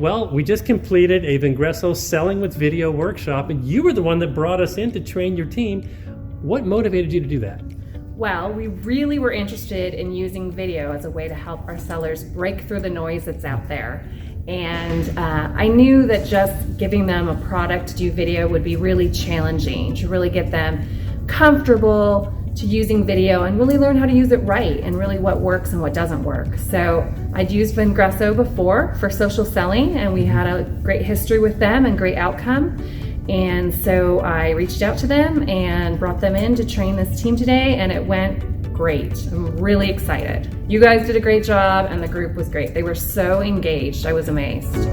Well, we just completed a Vengreso Selling with Video workshop, and you were the one that brought us in to train your team. What motivated you to do that? Well, we really were interested in using video as a way to help our sellers break through the noise that's out there. And I knew that just giving them a product to do video would be really challenging, to really get them comfortable to using video and really learn how to use it right and really what works and what doesn't work. So I'd used Vengreso before for social selling, and we had a great history with them and great outcome. And so I reached out to them and brought them in to train this team today, and it went great. I'm really excited. You guys did a great job and the group was great. They were so engaged. I was amazed.